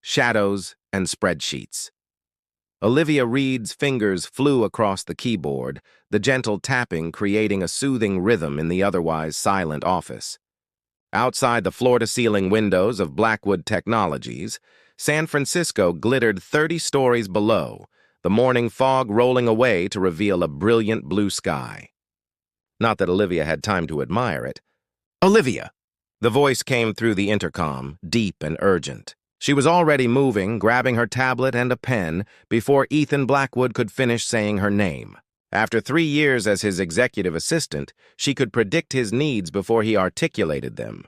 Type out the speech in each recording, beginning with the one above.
shadows, and spreadsheets. Olivia Reed's fingers flew across the keyboard, the gentle tapping creating a soothing rhythm in the otherwise silent office. Outside the floor-to-ceiling windows of Blackwood Technologies, San Francisco glittered 30 stories below, the morning fog rolling away to reveal a brilliant blue sky. Not that Olivia had time to admire it. "Olivia!" The voice came through the intercom, deep and urgent. She was already moving, grabbing her tablet and a pen, before Ethan Blackwood could finish saying her name. After 3 years as his executive assistant, she could predict his needs before he articulated them.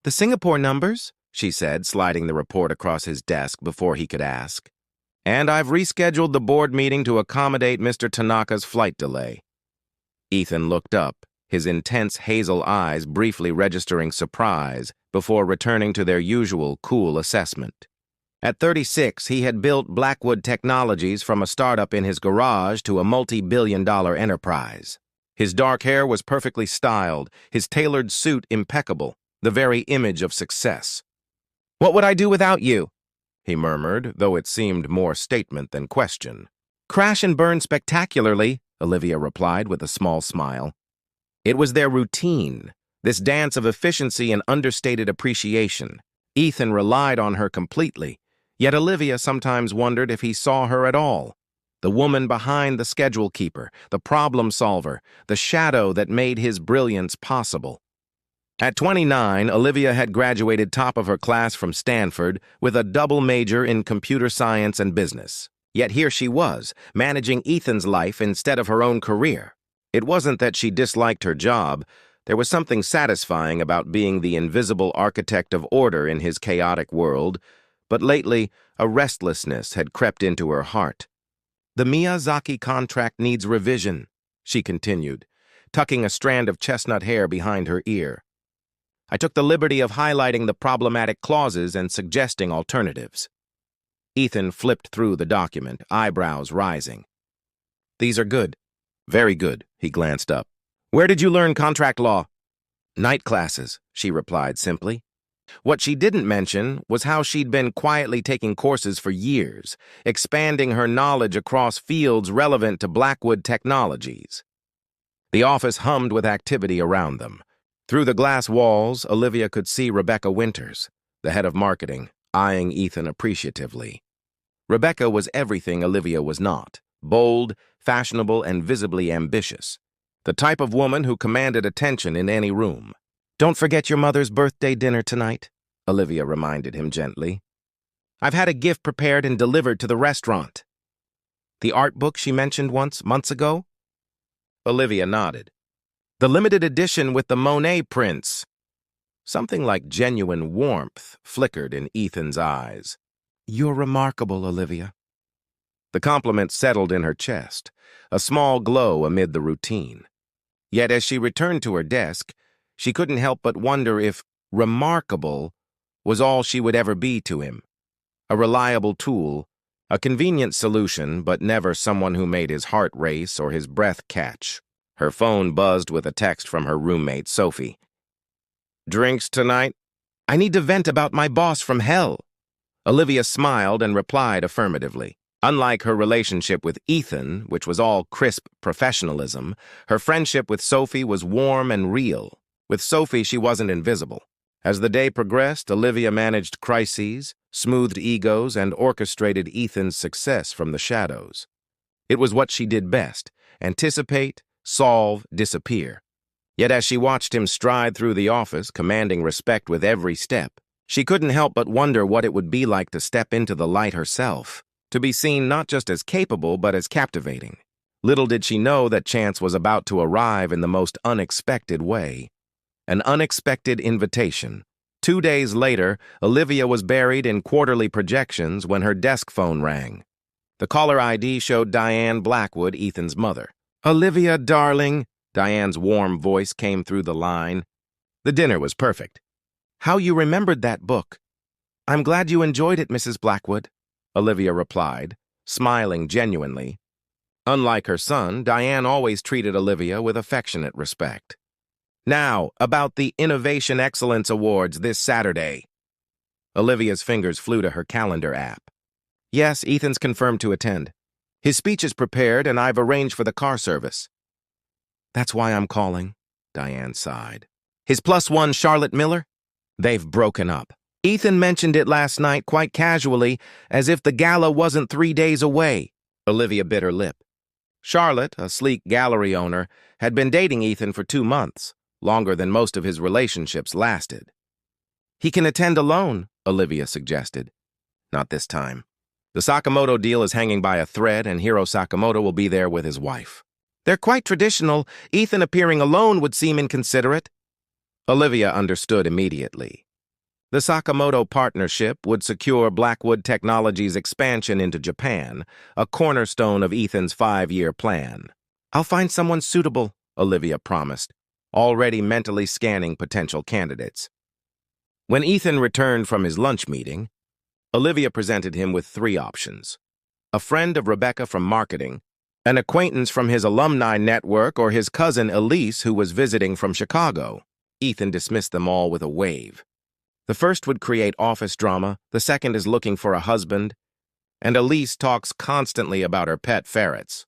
"The Singapore numbers?" she said, sliding the report across his desk before he could ask. "And I've rescheduled the board meeting to accommodate Mr. Tanaka's flight delay." Ethan looked up, his intense hazel eyes briefly registering surprise before returning to their usual cool assessment. At 36, he had built Blackwood Technologies from a startup in his garage to a multi-billion-dollar enterprise. His dark hair was perfectly styled, his tailored suit impeccable, the very image of success. "What would I do without you?" he murmured, though it seemed more statement than question. "Crash and burn spectacularly," Olivia replied with a small smile. It was their routine, this dance of efficiency and understated appreciation. Ethan relied on her completely, yet Olivia sometimes wondered if he saw her at all. The woman behind the schedule keeper, the problem solver, the shadow that made his brilliance possible. At 29, Olivia had graduated top of her class from Stanford with a double major in computer science and business. Yet here she was, managing Ethan's life instead of her own career. It wasn't that she disliked her job. There was something satisfying about being the invisible architect of order in his chaotic world, but lately a restlessness had crept into her heart. "The Miyazaki contract needs revision," she continued, tucking a strand of chestnut hair behind her ear. "I took the liberty of highlighting the problematic clauses and suggesting alternatives." Ethan flipped through the document, eyebrows rising. "These are good. Very good," he glanced up. "Where did you learn contract law?" "Night classes," she replied simply. What she didn't mention was how she'd been quietly taking courses for years, expanding her knowledge across fields relevant to Blackwood Technologies. The office hummed with activity around them. Through the glass walls, Olivia could see Rebecca Winters, the head of marketing, eyeing Ethan appreciatively. Rebecca was everything Olivia was not: bold, fashionable, and visibly ambitious. The type of woman who commanded attention in any room. "Don't forget your mother's birthday dinner tonight," Olivia reminded him gently. "I've had a gift prepared and delivered to the restaurant." "The art book she mentioned months ago?" Olivia nodded. "The limited edition with the Monet prints." Something like genuine warmth flickered in Ethan's eyes. "You're remarkable, Olivia." The compliment settled in her chest, a small glow amid the routine. Yet as she returned to her desk, she couldn't help but wonder if remarkable was all she would ever be to him. A reliable tool, a convenient solution, but never someone who made his heart race or his breath catch. Her phone buzzed with a text from her roommate, Sophie. "Drinks tonight?" "I need to vent about my boss from hell." Olivia smiled and replied affirmatively. Unlike her relationship with Ethan, which was all crisp professionalism, her friendship with Sophie was warm and real. With Sophie, she wasn't invisible. As the day progressed, Olivia managed crises, smoothed egos, and orchestrated Ethan's success from the shadows. It was what she did best: anticipate, solve, disappear. Yet as she watched him stride through the office, commanding respect with every step, she couldn't help but wonder what it would be like to step into the light herself. To be seen not just as capable, but as captivating. Little did she know that chance was about to arrive in the most unexpected way. An unexpected invitation. 2 days later, Olivia was buried in quarterly projections when her desk phone rang. The caller ID showed Diane Blackwood, Ethan's mother. "Olivia, darling," Diane's warm voice came through the line. The dinner was perfect. "How you remembered that book." "I'm glad you enjoyed it, Mrs. Blackwood," Olivia replied, smiling genuinely. Unlike her son, Diane always treated Olivia with affectionate respect. "Now, about the Innovation Excellence Awards this Saturday." Olivia's fingers flew to her calendar app. Yes, Ethan's confirmed to attend. His speech is prepared, and I've arranged for the car service. That's why I'm calling, Diane sighed. His +1 Charlotte Miller? They've broken up. Ethan mentioned it last night quite casually, as if the gala wasn't 3 days away. Olivia bit her lip. Charlotte, a sleek gallery owner, had been dating Ethan for 2 months, longer than most of his relationships lasted. He can attend alone, Olivia suggested. Not this time. The Sakamoto deal is hanging by a thread, and Hiro Sakamoto will be there with his wife. They're quite traditional. Ethan appearing alone would seem inconsiderate. Olivia understood immediately. The Sakamoto partnership would secure Blackwood Technologies' expansion into Japan, a cornerstone of Ethan's 5-year plan. I'll find someone suitable, Olivia promised, already mentally scanning potential candidates. When Ethan returned from his lunch meeting, Olivia presented him with 3 options. A friend of Rebecca from marketing, an acquaintance from his alumni network, or his cousin Elise, who was visiting from Chicago. Ethan dismissed them all with a wave. The first would create office drama, the second is looking for a husband, and Elise talks constantly about her pet ferrets.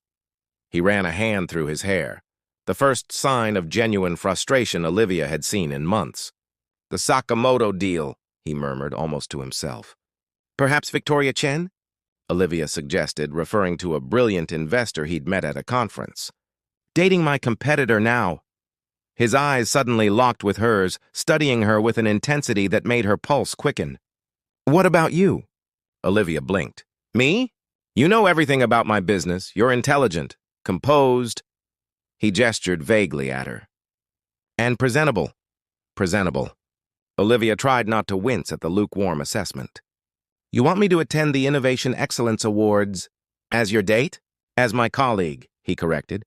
He ran a hand through his hair, the first sign of genuine frustration Olivia had seen in months. The Sakamoto deal, he murmured almost to himself. Perhaps Victoria Chen? Olivia suggested, referring to a brilliant investor he'd met at a conference. Dating my competitor now. His eyes suddenly locked with hers, studying her with an intensity that made her pulse quicken. What about you? Olivia blinked. Me? You know everything about my business. You're intelligent, composed. He gestured vaguely at her. And presentable. Presentable. Olivia tried not to wince at the lukewarm assessment. You want me to attend the Innovation Excellence Awards as your date? As my colleague, he corrected.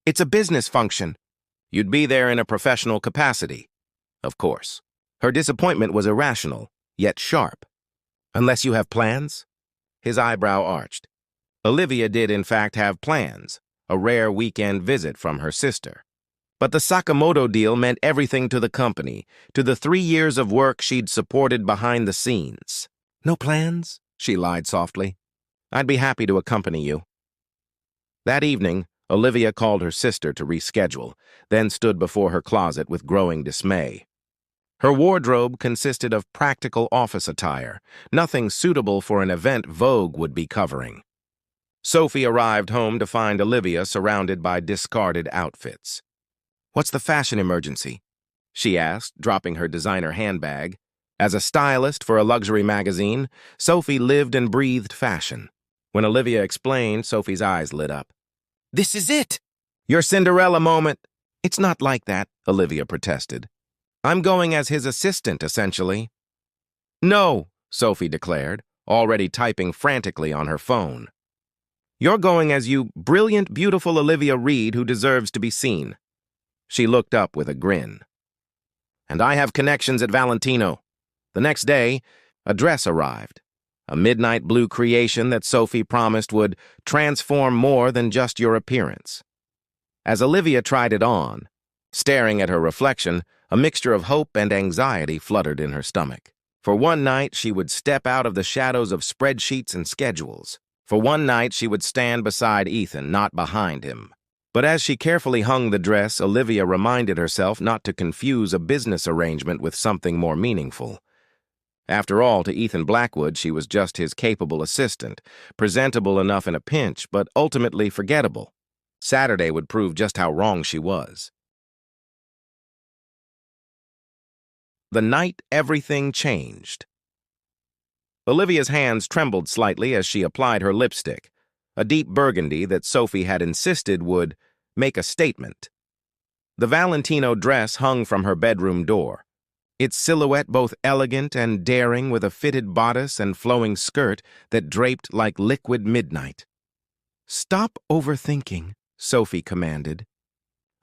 It's a business function. You'd be there in a professional capacity. Of course. Her disappointment was irrational, yet sharp. Unless you have plans? His eyebrow arched. Olivia did in fact have plans, a rare weekend visit from her sister. But the Sakamoto deal meant everything to the company, to the 3 years of work she'd supported behind the scenes. No plans? She lied softly. I'd be happy to accompany you. That evening, Olivia called her sister to reschedule, then stood before her closet with growing dismay. Her wardrobe consisted of practical office attire, nothing suitable for an event Vogue would be covering. Sophie arrived home to find Olivia surrounded by discarded outfits. What's the fashion emergency? She asked, dropping her designer handbag. As a stylist for a luxury magazine, Sophie lived and breathed fashion. When Olivia explained, Sophie's eyes lit up. This is it! Your Cinderella moment. It's not like that, Olivia protested. I'm going as his assistant, essentially. No, Sophie declared, already typing frantically on her phone. You're going as you brilliant, beautiful Olivia Reed who deserves to be seen. She looked up with a grin. And I have connections at Valentino. The next day, a dress arrived. A midnight blue creation that Sophie promised would transform more than just your appearance. As Olivia tried it on, staring at her reflection, a mixture of hope and anxiety fluttered in her stomach. For one night, she would step out of the shadows of spreadsheets and schedules. For one night, she would stand beside Ethan, not behind him. But as she carefully hung the dress, Olivia reminded herself not to confuse a business arrangement with something more meaningful. After all, to Ethan Blackwood, she was just his capable assistant, presentable enough in a pinch, but ultimately forgettable. Saturday would prove just how wrong she was. The night everything changed. Olivia's hands trembled slightly as she applied her lipstick, a deep burgundy that Sophie had insisted would make a statement. The Valentino dress hung from her bedroom door, its silhouette both elegant and daring with a fitted bodice and flowing skirt that draped like liquid midnight. Stop overthinking, Sophie commanded,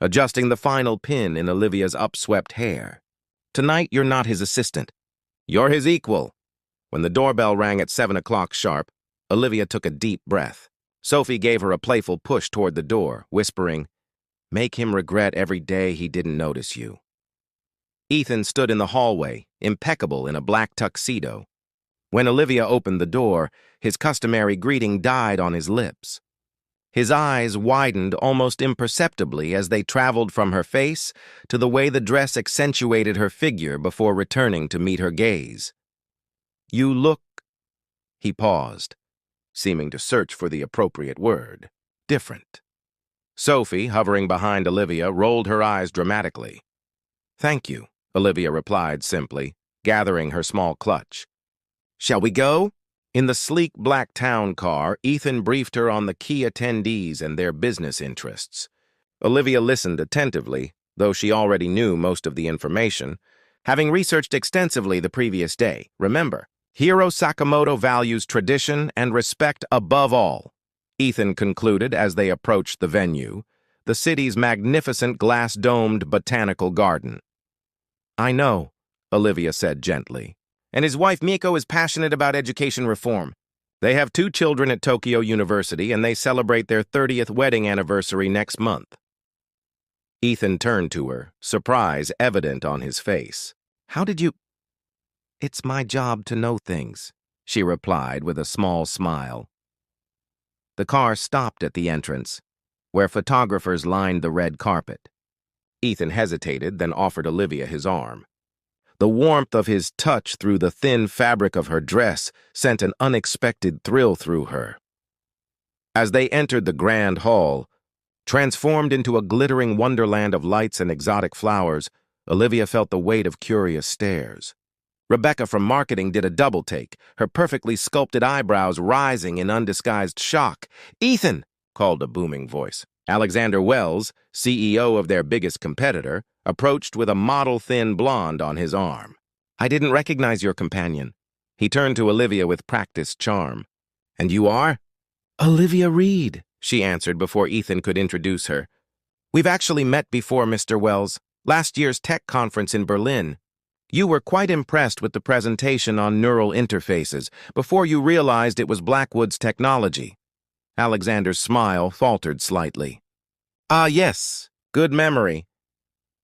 adjusting the final pin in Olivia's upswept hair. Tonight you're not his assistant. You're his equal. When the doorbell rang at 7 o'clock sharp, Olivia took a deep breath. Sophie gave her a playful push toward the door, whispering, "Make him regret every day he didn't notice you." Ethan stood in the hallway, impeccable in a black tuxedo. When Olivia opened the door, his customary greeting died on his lips. His eyes widened almost imperceptibly as they traveled from her face to the way the dress accentuated her figure before returning to meet her gaze. "You look—" He paused, seeming to search for the appropriate word. "Different." Sophie, hovering behind Olivia, rolled her eyes dramatically. "Thank you," Olivia replied simply, gathering her small clutch. "Shall we go?" In the sleek black town car, Ethan briefed her on the key attendees and their business interests. Olivia listened attentively, though she already knew most of the information, having researched extensively the previous day. Remember, Hiro Sakamoto values tradition and respect above all, Ethan concluded as they approached the venue, the city's magnificent glass-domed botanical garden. "I know," Olivia said gently. "And his wife Miko is passionate about education reform. They have 2 children at Tokyo University, and they celebrate their 30th wedding anniversary next month." Ethan turned to her, surprise evident on his face. "How did you—" "It's my job to know things," she replied with a small smile. The car stopped at the entrance, where photographers lined the red carpet. Ethan hesitated, then offered Olivia his arm. The warmth of his touch through the thin fabric of her dress sent an unexpected thrill through her. As they entered the grand hall, transformed into a glittering wonderland of lights and exotic flowers, Olivia felt the weight of curious stares. Rebecca from marketing did a double take, her perfectly sculpted eyebrows rising in undisguised shock. "Ethan!" called a booming voice. Alexander Wells, CEO of their biggest competitor, approached with a model-thin blonde on his arm. "I didn't recognize your companion." He turned to Olivia with practiced charm. "And you are?" "Olivia Reed," she answered before Ethan could introduce her. "We've actually met before, Mr. Wells, last year's tech conference in Berlin. You were quite impressed with the presentation on neural interfaces before you realized it was Blackwood's technology." Alexander's smile faltered slightly. "Ah, yes, good memory."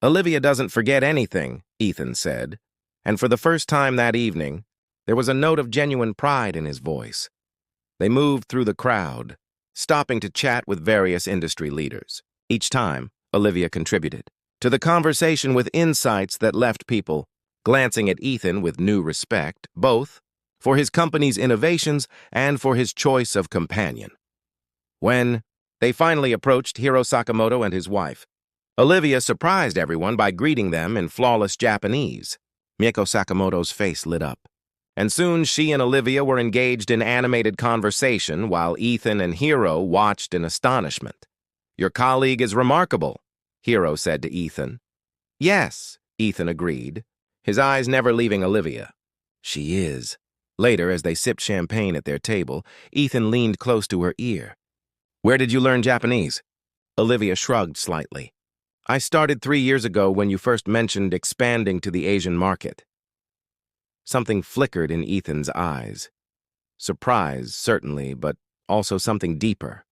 "Olivia doesn't forget anything," Ethan said, and for the first time that evening, there was a note of genuine pride in his voice. They moved through the crowd, stopping to chat with various industry leaders. Each time, Olivia contributed to the conversation with insights that left people glancing at Ethan with new respect, both for his company's innovations and for his choice of companion. When they finally approached Hiro Sakamoto and his wife, Olivia surprised everyone by greeting them in flawless Japanese. Miko Sakamoto's face lit up, and soon she and Olivia were engaged in animated conversation while Ethan and Hiro watched in astonishment. "Your colleague is remarkable," Hiro said to Ethan. "Yes," Ethan agreed, his eyes never leaving Olivia. "She is." Later, as they sipped champagne at their table, Ethan leaned close to her ear. "Where did you learn Japanese?" Olivia shrugged slightly. "I started 3 years ago when you first mentioned expanding to the Asian market." Something flickered in Ethan's eyes. Surprise, certainly, but also something deeper.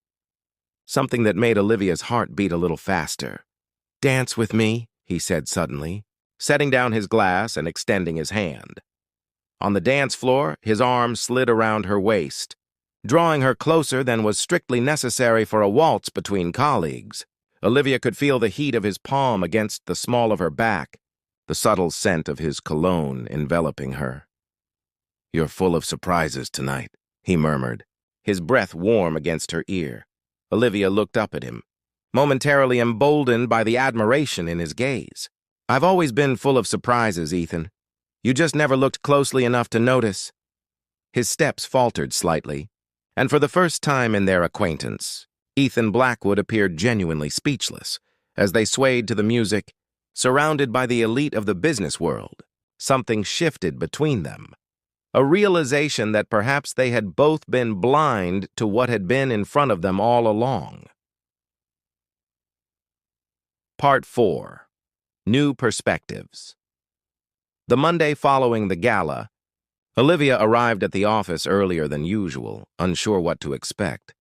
Something that made Olivia's heart beat a little faster. "Dance with me," he said suddenly, setting down his glass and extending his hand. On the dance floor, his arm slid around her waist, drawing her closer than was strictly necessary for a waltz between colleagues. Olivia could feel the heat of his palm against the small of her back, the subtle scent of his cologne enveloping her. "You're full of surprises tonight," he murmured, his breath warm against her ear. Olivia looked up at him, momentarily emboldened by the admiration in his gaze. "I've always been full of surprises, Ethan. You just never looked closely enough to notice." His steps faltered slightly, and for the first time in their acquaintance, Ethan Blackwood appeared genuinely speechless as they swayed to the music. Surrounded by the elite of the business world, something shifted between them. A realization that perhaps they had both been blind to what had been in front of them all along. Part 4. New Perspectives. The Monday following the gala, Olivia arrived at the office earlier than usual, unsure what to expect.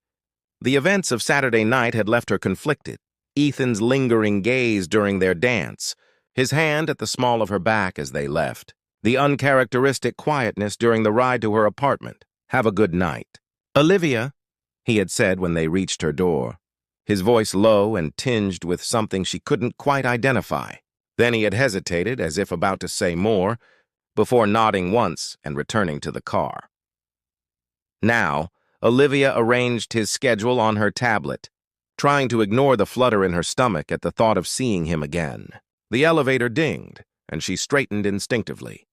The events of Saturday night had left her conflicted. Ethan's lingering gaze during their dance, his hand at the small of her back as they left, the uncharacteristic quietness during the ride to her apartment. "Have a good night." "Olivia," he had said when they reached her door, his voice low and tinged with something she couldn't quite identify. Then he had hesitated, as if about to say more, before nodding once and returning to the car. Now, Olivia arranged his schedule on her tablet, trying to ignore the flutter in her stomach at the thought of seeing him again. The elevator dinged, and she straightened instinctively.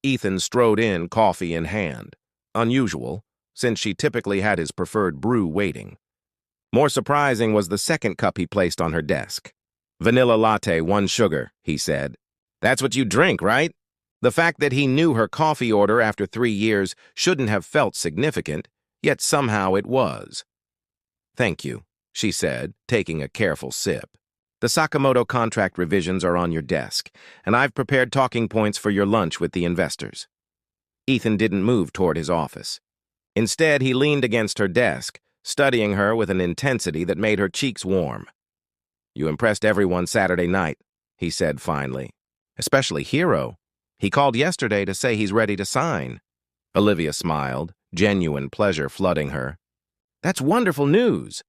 Ethan strode in, coffee in hand. Unusual, since she typically had his preferred brew waiting. More surprising was the second cup he placed on her desk. "Vanilla latte, 1 sugar," he said. "That's what you drink, right?" The fact that he knew her coffee order after 3 years shouldn't have felt significant, yet somehow it was. "Thank you," she said, taking a careful sip. "The Sakamoto contract revisions are on your desk, and I've prepared talking points for your lunch with the investors." Ethan didn't move toward his office. Instead, he leaned against her desk, studying her with an intensity that made her cheeks warm. "You impressed everyone Saturday night," he said finally. "Especially Hiro. He called yesterday to say he's ready to sign." Olivia smiled, genuine pleasure flooding her. "That's wonderful news.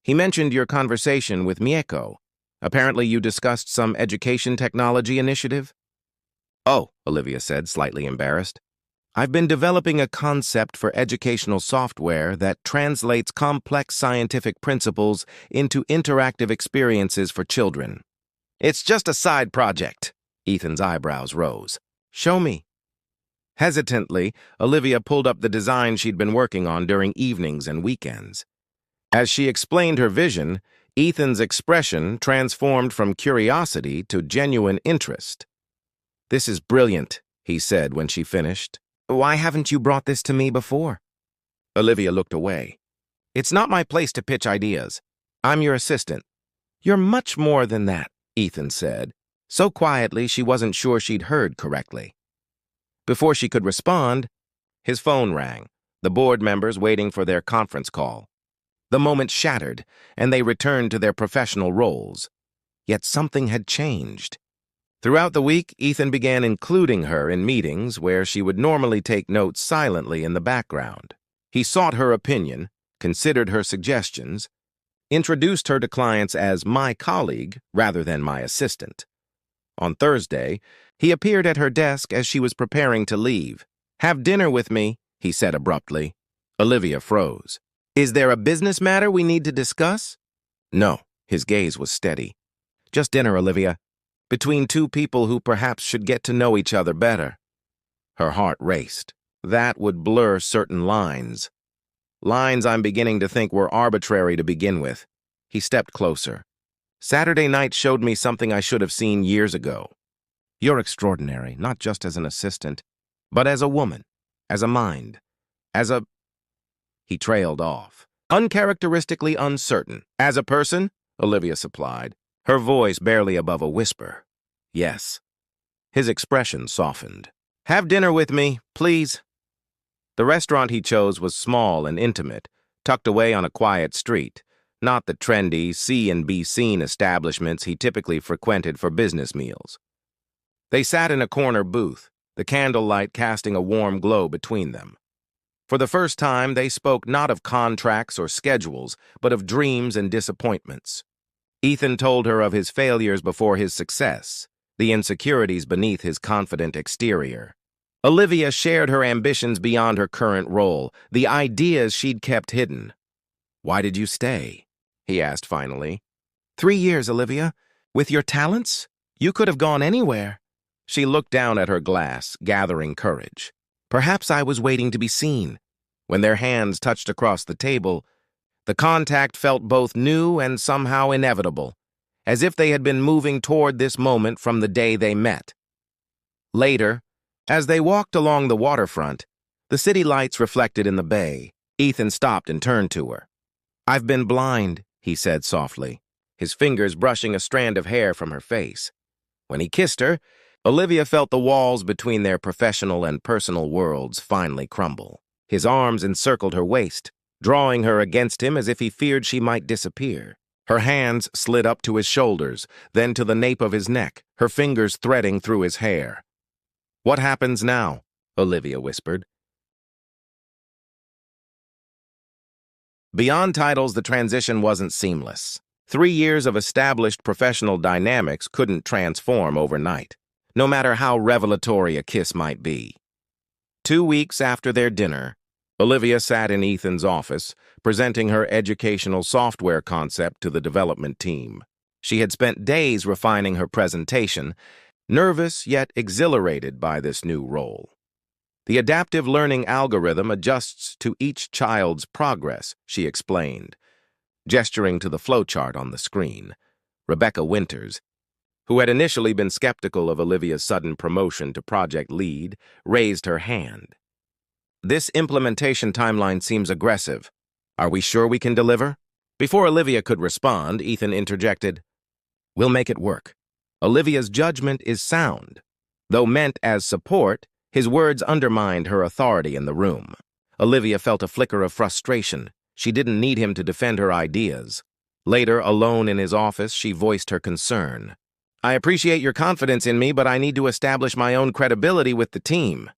He mentioned your conversation with Mieko. Apparently you discussed some education technology initiative?" "Oh," Olivia said, slightly embarrassed. "I've been developing a concept for educational software that translates complex scientific principles into interactive experiences for children." "It's just a side project." Ethan's eyebrows rose. "Show me." Hesitantly, Olivia pulled up the design she'd been working on during evenings and weekends. As she explained her vision, Ethan's expression transformed from curiosity to genuine interest. "This is brilliant," he said when she finished. "Why haven't you brought this to me before?" Olivia looked away. "It's not my place to pitch ideas. I'm your assistant." "You're much more than that," Ethan said, so quietly she wasn't sure she'd heard correctly. Before she could respond, his phone rang, the board members waiting for their conference call. The moment shattered, and they returned to their professional roles. Yet something had changed. Throughout the week, Ethan began including her in meetings where she would normally take notes silently in the background. He sought her opinion, considered her suggestions, introduced her to clients as my colleague rather than my assistant. On Thursday, he appeared at her desk as she was preparing to leave. "Have dinner with me," he said abruptly. Olivia froze. "Is there a business matter we need to discuss?" "No," his gaze was steady. "Just dinner, Olivia. Between two people who perhaps should get to know each other better." Her heart raced. That would blur certain lines. Lines I'm beginning to think were arbitrary to begin with. He stepped closer. "Saturday night showed me something I should have seen years ago. You're extraordinary, not just as an assistant, but as a woman, as a mind, as a—" He trailed off. "Uncharacteristically uncertain. As a person?" Olivia supplied, her voice barely above a whisper. "Yes." His expression softened. "Have dinner with me, please." The restaurant he chose was small and intimate, tucked away on a quiet street, not the trendy, see-and-be-seen establishments he typically frequented for business meals. They sat in a corner booth, the candlelight casting a warm glow between them. For the first time, they spoke not of contracts or schedules, but of dreams and disappointments. Ethan told her of his failures before his success, the insecurities beneath his confident exterior. Olivia shared her ambitions beyond her current role, the ideas she'd kept hidden. "Why did you stay?" he asked finally. 3 years, Olivia. With your talents, you could have gone anywhere." She looked down at her glass, gathering courage. "Perhaps I was waiting to be seen." When their hands touched across the table, the contact felt both new and somehow inevitable, as if they had been moving toward this moment from the day they met. Later, as they walked along the waterfront, the city lights reflected in the bay, Ethan stopped and turned to her. "I've been blind," he said softly, his fingers brushing a strand of hair from her face. When he kissed her, Olivia felt the walls between their professional and personal worlds finally crumble. His arms encircled her waist, drawing her against him as if he feared she might disappear. Her hands slid up to his shoulders, then to the nape of his neck, her fingers threading through his hair. "What happens now?" Olivia whispered. Beyond titles, the transition wasn't seamless. 3 years of established professional dynamics couldn't transform overnight, no matter how revelatory a kiss might be. 2 weeks after their dinner, Olivia sat in Ethan's office, presenting her educational software concept to the development team. She had spent days refining her presentation, nervous yet exhilarated by this new role. The adaptive learning algorithm adjusts to each child's progress, she explained, gesturing to the flowchart on the screen. Rebecca Winters, who had initially been skeptical of Olivia's sudden promotion to project lead, raised her hand. "This implementation timeline seems aggressive. Are we sure we can deliver?" Before Olivia could respond, Ethan interjected, "We'll make it work. Olivia's judgment is sound." Though meant as support, his words undermined her authority in the room. Olivia felt a flicker of frustration. She didn't need him to defend her ideas. Later, alone in his office, she voiced her concern. "I appreciate your confidence in me, but I need to establish my own credibility with the team."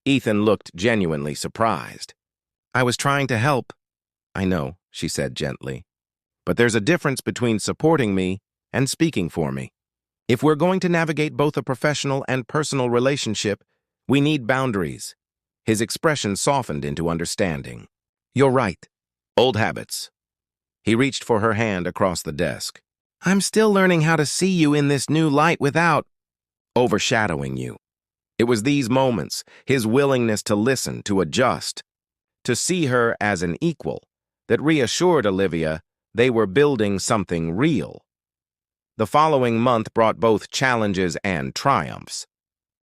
Ethan looked genuinely surprised. "I was trying to help." "I know," she said gently. "But there's a difference between supporting me and speaking for me. If we're going to navigate both a professional and personal relationship, we need boundaries." His expression softened into understanding. "You're right. Old habits." He reached for her hand across the desk. "I'm still learning how to see you in this new light without overshadowing you." It was these moments, his willingness to listen, to adjust, to see her as an equal, that reassured Olivia they were building something real. The following month brought both challenges and triumphs.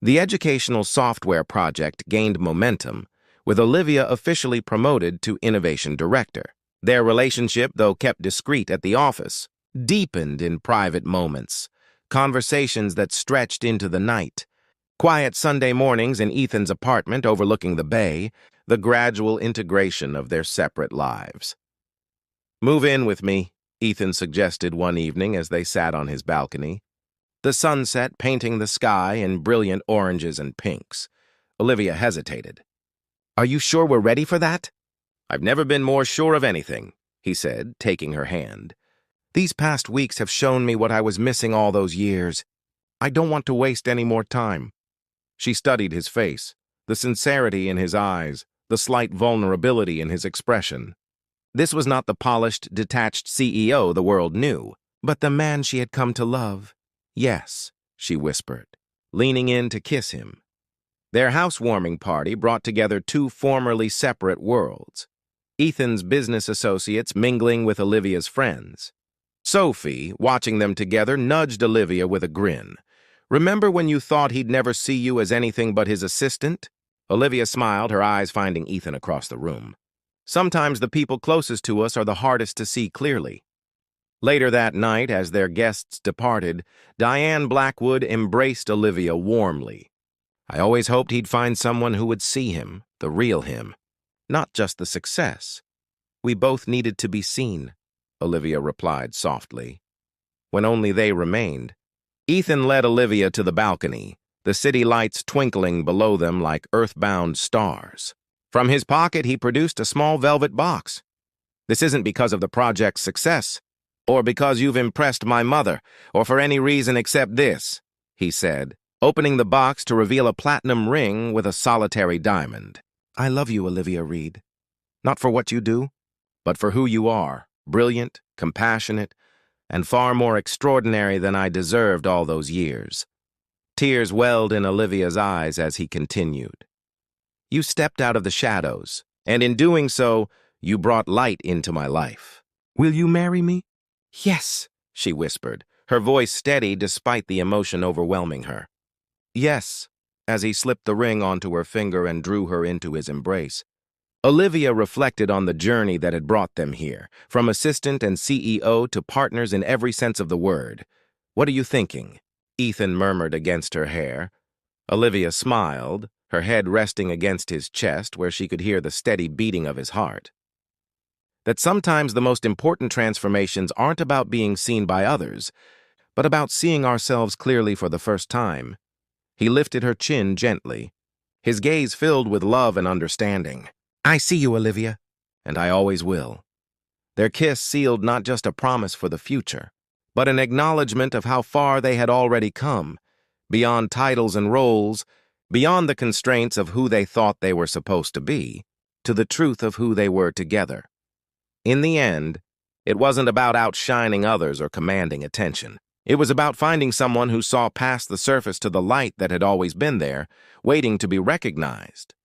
The educational software project gained momentum, with Olivia officially promoted to Innovation Director. Their relationship, though kept discreet at the office, deepened in private moments, conversations that stretched into the night. Quiet Sunday mornings in Ethan's apartment overlooking the bay, the gradual integration of their separate lives. "Move in with me," Ethan suggested one evening as they sat on his balcony. The sunset painting the sky in brilliant oranges and pinks. Olivia hesitated. "Are you sure we're ready for that?" "I've never been more sure of anything," he said, taking her hand. "These past weeks have shown me what I was missing all those years. I don't want to waste any more time." She studied his face, the sincerity in his eyes, the slight vulnerability in his expression. This was not the polished, detached CEO the world knew, but the man she had come to love. "Yes," she whispered, leaning in to kiss him. Their housewarming party brought together two formerly separate worlds. Ethan's business associates mingling with Olivia's friends. Sophie, watching them together, nudged Olivia with a grin. "Remember when you thought he'd never see you as anything but his assistant?" Olivia smiled, her eyes finding Ethan across the room. "Sometimes the people closest to us are the hardest to see clearly." Later that night, as their guests departed, Diane Blackwood embraced Olivia warmly. "I always hoped he'd find someone who would see him, the real him, not just the success. We both needed to be seen," Olivia replied softly. When only they remained, Ethan led Olivia to the balcony, the city lights twinkling below them like earthbound stars. From his pocket, he produced a small velvet box. "This isn't because of the project's success, or because you've impressed my mother, or for any reason except this," he said, opening the box to reveal a platinum ring with a solitary diamond. "I love you, Olivia Reed. Not for what you do, but for who you are, brilliant, compassionate, and far more extraordinary than I deserved all those years." Tears welled in Olivia's eyes as he continued. "You stepped out of the shadows, and in doing so, you brought light into my life. Will you marry me?" "Yes," she whispered, her voice steady despite the emotion overwhelming her. "Yes," as he slipped the ring onto her finger and drew her into his embrace. Olivia reflected on the journey that had brought them here, from assistant and CEO to partners in every sense of the word. "What are you thinking?" Ethan murmured against her hair. Olivia smiled, her head resting against his chest where she could hear the steady beating of his heart. That sometimes the most important transformations aren't about being seen by others, but about seeing ourselves clearly for the first time. He lifted her chin gently, his gaze filled with love and understanding. "I see you, Olivia, and I always will." Their kiss sealed not just a promise for the future, but an acknowledgement of how far they had already come, beyond titles and roles, beyond the constraints of who they thought they were supposed to be, to the truth of who they were together. In the end, it wasn't about outshining others or commanding attention. It was about finding someone who saw past the surface to the light that had always been there, waiting to be recognized.